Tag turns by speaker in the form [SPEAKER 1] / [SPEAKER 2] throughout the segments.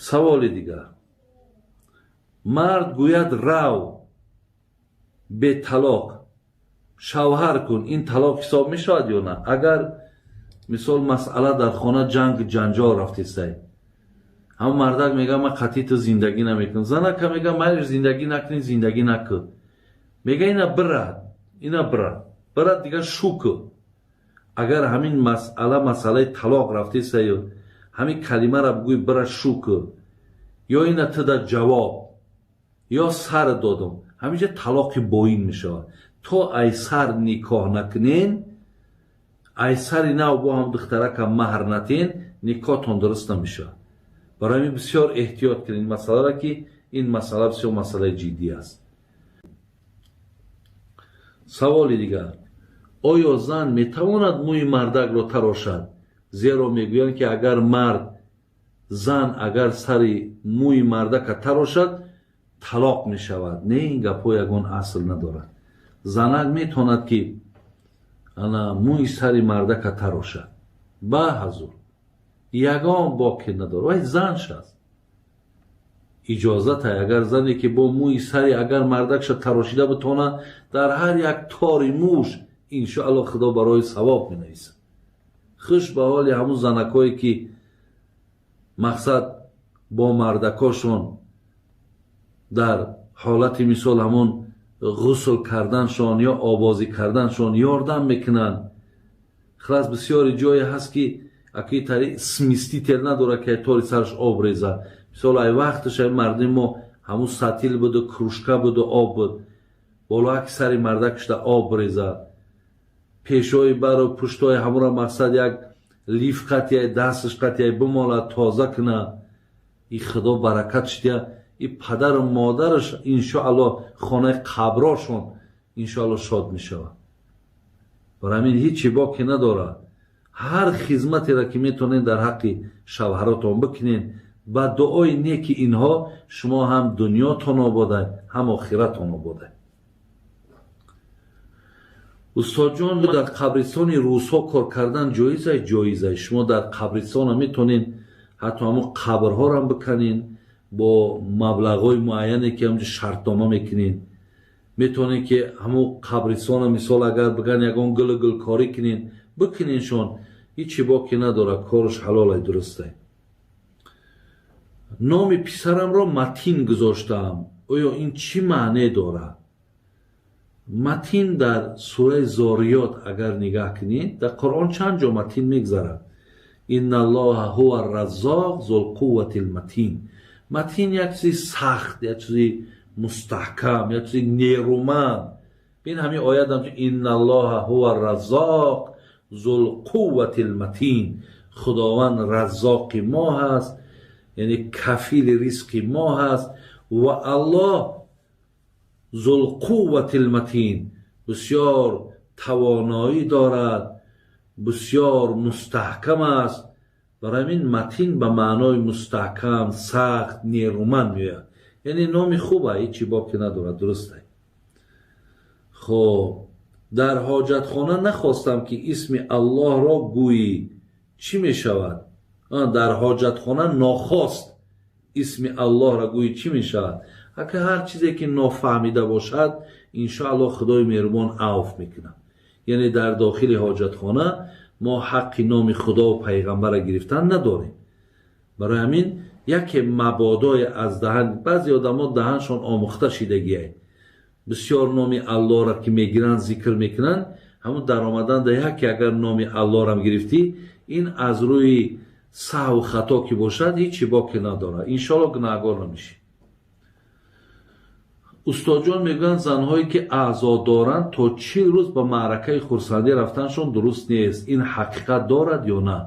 [SPEAKER 1] саволи дигар. Мард гӯяд рав беталоқ шавҳар кун, ин талоқ ҳисоб мешавад ё на? Агар мисол масъала дар хона ҷанг ҷанҷол рафтистай, ҳама мардак мега ман қатъи ту зиндагӣ намекунам, занака мега майли зиндагӣ накунӣ, зиндагӣ накун, мега ина бирад дигар шуку. агар ҳамин масъалаи талоқ рафтистай ё ҳамин калимара бигӯй бира шуку ё ина туда ҷавоб ё сар додам, ҳаминҷа талоқи боин мешавад. то айсар никоҳ накунен, айсари нав бо ҳам духтарака маҳр натен, никоҳтон дуруст намешавад. барои ҳамин бисёр эҳтиёт кунед масъаларо, ки ин масъала бисёр масъалаи ҷиддӣ аст. саволи дигар: оё зан метавонад мӯи мардакро тарошад? зеро мегӯянд ки агар мард зан агар сари мӯи мардака тарошад талоқ мешавад. не, ин гапҳо ягон асл надорад. занак метавонад ки мӯи сари мардака тарошад, ба ҳазур ягон боки надорад, вай занш аст. иҷозат ай агар зане ки бо мӯи сари агар мардакша тарошида битона дар ҳар як тори мӯш иншоалло худо барои савоб менависад. хуш ба ҳоли ҳамун занакое ки мақсад бо мардакошон дар ҳолати мисол ҳамун ғусл карданшон ё овозӣ карданшон ёрдам мекунанд. хилас бисёри ҷое ҳаст ки аки тари смистител надора ки тори сараш об реза. мисол ай вақташ ай марди мо ҳамун сатил буду, кружка буду, об буд, болоаки сари мардакашда об реза, пешои бару пуштои ҳамура мақсад як лиф қатия дасташ қатия бимола тоза куна. и худо баракат шидия, и падару модараш иншоалло хонаи қаброшон иншоалло шод мешавад. барои ҳамин ҳичи боки надорад. ҳар хизматеро ки метавонед дар ҳаққи шавҳаротон бикунед, ба дуои неки инҳо шумо ҳам дунётон ободай, ҳам охиратон ободай. устодҷон, дар қабристони рӯзҳо кор кардан ҷоизай. шумо дар қабристона метавонед ҳатто ҳамун қабрҳорам биканед бо маблағҳои муайяне ки ҳамҷо шартнома мекунед. метавонед ки ҳамун қабристона мисол агар биган ягон гулкорӣ кунед бикунедшон, ҳичи боки надорад, кораш ҳалолай, дурустай. номи писарамро Матин гузоштаам. оё ин чӣ маъне дорад? Матин дар сураи Зориёт агар нигаҳ кунед, дар Қуръон чанд ҷо Матин мегзарад. инналлоҳа ҳуа раззоқ зулқувватил матин. матин як чизи сахт, як чизи мустаҳкам, як чизи нерӯманд. бин ҳамин оят ҳамчун инналлоҳа ҳуа раззоқ зулқувватил матин. худованд раззоқи мо ҳаст, яъне кафили ризқи мо ҳаст. ва аллоҳ зулқувватил матин, бисёр тавоноӣ дорад, бисёр мустаҳкам аст. барои ҳамин матин ба маънои мустаҳкам, сахт, нерӯманд меояд. яъне номи хуб ай, ҳичи боки надорад, дурустай. хоб дар ҳоҷатхона нахостам ки исми аллоҳро гӯӣ, чӣ мешавад? дар ҳоҷатхона нохост исми аллоҳро гӯӣ, чӣ мешавад? агар ҳар чизе ки нофаҳмида бошад иншоалло худои меҳрубон авф мекунад. яъне дар дохили ҳоҷатхона мо ҳаққи номи худо ва пайғамбара гирифтан надорем. барои ҳамин яке мабодое аз даҳан, баъзе одамо даҳаншон омӯхта шидагиай, бисёр номи аллоҳро ки мегиранд зикр мекунанд, ҳамун даромадан да яке агар номи аллоҳрам гирифтӣ, ин аз рӯи саҳву хато ки бошад ҳичи боки надорад, иншоалло гунаҳгор намешӣ. устодҷон мегӯянд занҳое ки аъзо доранд то 40 рӯз ба маъракаи хурсандӣ рафтаншон дуруст нест. ин ҳақиқат дорад ё на?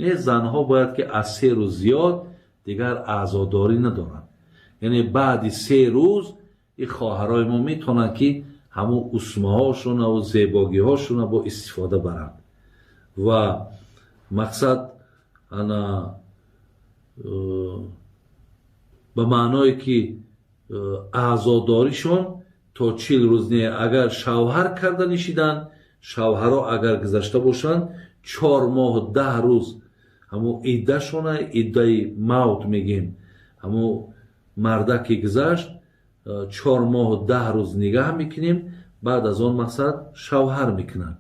[SPEAKER 1] не, занҳо бояд ки аз 3 рӯз зиёд дигар аъзодорӣ надоранд. яъне баъди 3 рӯз ин хоҳарои мо метавонанд ки ҳамун усмаҳошонаву зебогиҳошона бо истифода баранд. ва мақсад ба маъное ки аъзодоришон то 40 рӯз не. агар шавҳар карда нишиданд, шавҳаро агар гузашта бошанд 4 моҳ 10 рӯз ҳамун иддашона, иддаи мавт мегем, همو مردکی گذشت 4 ماه و 10 روز نگاه میکنیم، بعد از آن مقصد شوهر میکنن.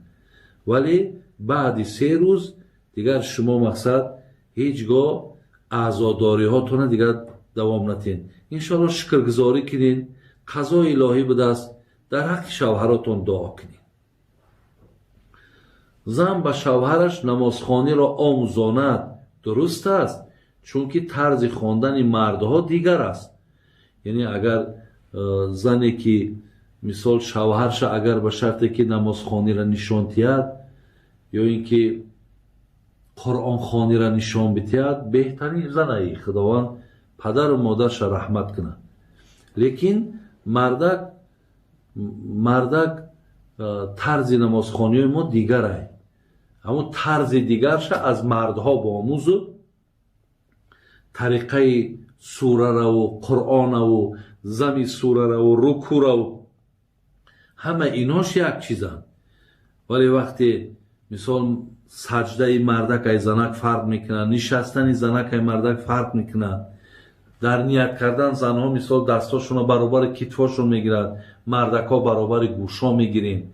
[SPEAKER 1] ولی بعد 3 روز دیگر شما مقصد هیچگاه عزاداری هاتون دیگر دوام ندین. انشاءالله شکرگزاری کنین، قضای الهی به دست در حق شوهراتون دعا کنین. زن به شوهرش نمازخوانی را آموزاند، درست است، چون که طرز خواندن مردها دیگر است. یعنی اگر زنی که مثال شوهرش اگر به شرطی که نمازخوانی را نشان دهد یا اینکه قرآن خوانی را نشان بدهد، بهترین زن ای خداوند پدر و مادرش رحمت کنه. لیکن مردک طرز نمازخوانی ما دیگر ای، همون طرز دیگرش از مردها با آموزو، طریقه سوره را و قرآن و زمی سوره را و رکوع را و همه ایناش یک چیزن. ولی وقتی مثال سجده مردک ای زنک فرق میکنه، نشستن زنک ای مردک فرق میکنه، در نیت کردن زنها مثال دستاشون برابر کتفاشون میگیرن، مردک ها برابر گوشا میگیرین.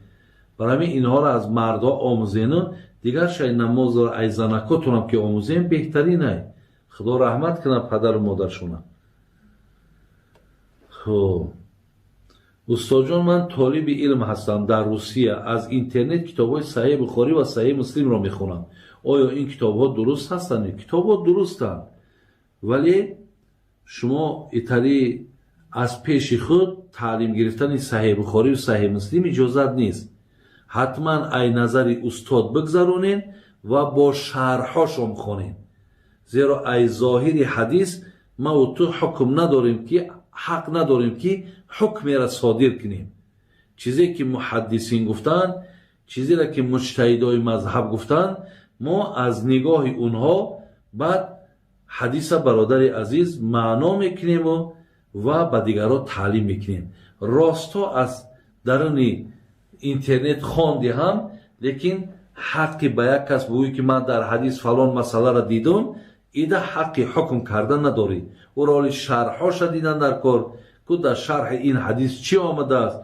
[SPEAKER 1] برای همین اینها را از مردها آموزین، دیگر شاید نماز را ای زنکاتون هم که آموزین بهترین ای. خدا رحمت کنه پدر و مادرشون. خب استاد جان، من طالب علم هستم در روسیه، از اینترنت کتاب‌های صحیح بخاری و صحیح مسلم را میخونم. آیا این کتاب‌ها درست هستند؟ کتاب‌ها درستند، ولی شما ایتالی از پیش خود تعلیم گرفتن صحیح بخاری و صحیح مسلم اجازت نیست. حتما ای نظر استاد بگذارونین و با شرحاشون خونین، زیرا ای ظاهر حدیث ما و تو حکم نداریم که حق نداریم که حکمی را صادر کنیم. چیزی که محدثین گفتن، چیزی را که مجتهدای مذهب گفتن، ما از نگاه اونها بعد حدیث برادر عزیز معنا میکنیم و به دیگران تعلیم میکنیم. راستا از درون اینترنت خواندی هم، لیکن حقی به یک کس بگویی که من در حدیث فلان مسئله را دیدم، ایده حقی حکم کردن نداری. او را شرحاش دیدن در کار که در شرح این حدیث چی آمده است،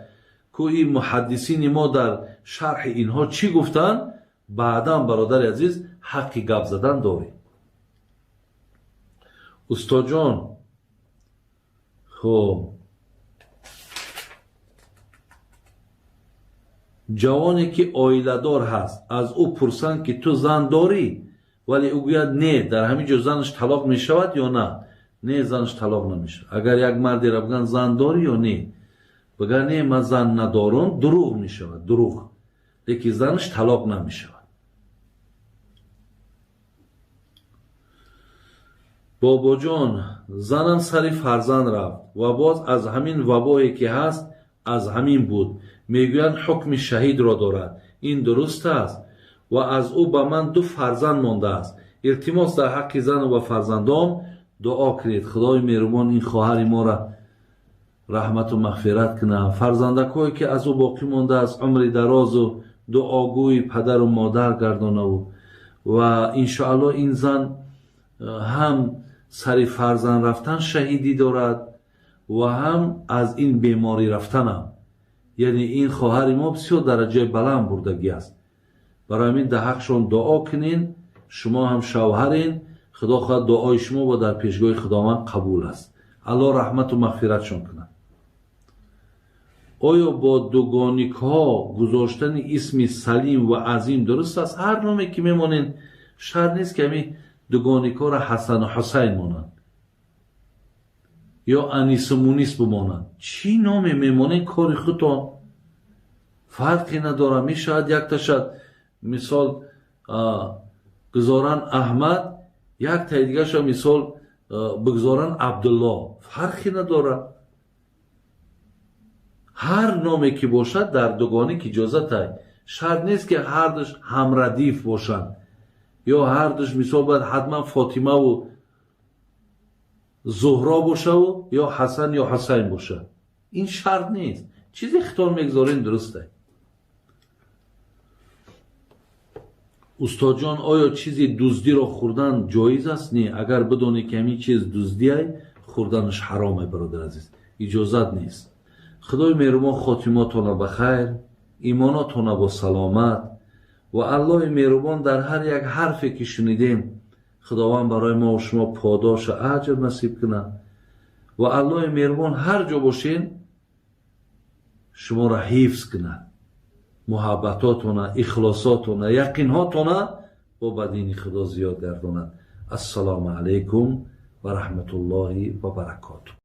[SPEAKER 1] که این محدثین ما در شرح اینها چی گفتن، بعدا برادر عزیز حقی گپ زدن داری. استاد جان، خب جوانی که آیله دار هست از او پرسند که تو زن داری، ولی او گوید نه، در همین جا زنش طلاق می شود یا نه؟ نه، زنش طلاق نمیشه. اگر یک مردی را بگن زن داری یا نه، بگن نه من زن ندارم، دروغ می شود، دروغ، لیکن زنش طلاق نمی شود. بابا جان، زنم سری فرزند رفت و باز از همین وبایی که هست از همین بود، میگویند حکم شهید را دارد، این درست است؟ و از او به من 2 فرزند مانده است. التماس در حق زن و فرزندام دعا کنید. خدای مهربان این خواهر ما را رحمت و مغفرت کنه. فرزندکایی که از او باقی مانده است عمر دراز و دعاگوی پدر و مادر گردانه و انشاءالله این زن هم سری فرزند رفتن شهیدی دارد و هم از این بیماری رفتن هم. یعنی این خواهر ما بسیار درجه بلند بردگی است. برای همین در حقشون دعا کنین. شما هم شوهرین، خدا خواهد دعای شما و در پیشگاه خداوند قبول است. الله رحمت و مغفرتشون کنه. آیا با دوگانیک ها گذاشتن اسم سلیم و عظیم درست است؟ هر نامی که میمونین شرط نیست که همین دوگانیک ها را حسن و حسین مانند یا انیس و مونیس بمانند. چی نامی میمونین کار خودتان فرقی نداره. میشود یک تشد مثال گذارن احمد، یک تا دیگه شو مثال بگذارن عبدالله، فرقی نداره. هر نامی که باشد در دوگانی که اجازت های. شرط نیست که هر دوش هم ردیف باشند یا هر دوش مثال باید حتما فاطمه و زهرا باشه و یا حسن یا حسین باشه. این شرط نیست. چیزی اختار میگذارین درسته. استاد جان، آیا چیزی دزدی را خوردن جایز است؟ نه، اگر بدونی که همین چیز دزدی ای خوردنش حرامه برادر عزیز، اجازت نیست. خدای مهربان خاتماتون بخیر، ایماناتون با سلامت و الله مهربان در هر یک حرفی که شنیدیم خداوند برای ما و شما پاداش و اجر نصیب کنه و الله مهربان هر جا باشین شما را حفظ کنه، محبتاتون، اخلاصاتون، یقیناتون با دین خدا زیاد گرداند. السلام علیکم و رحمت الله و برکاته.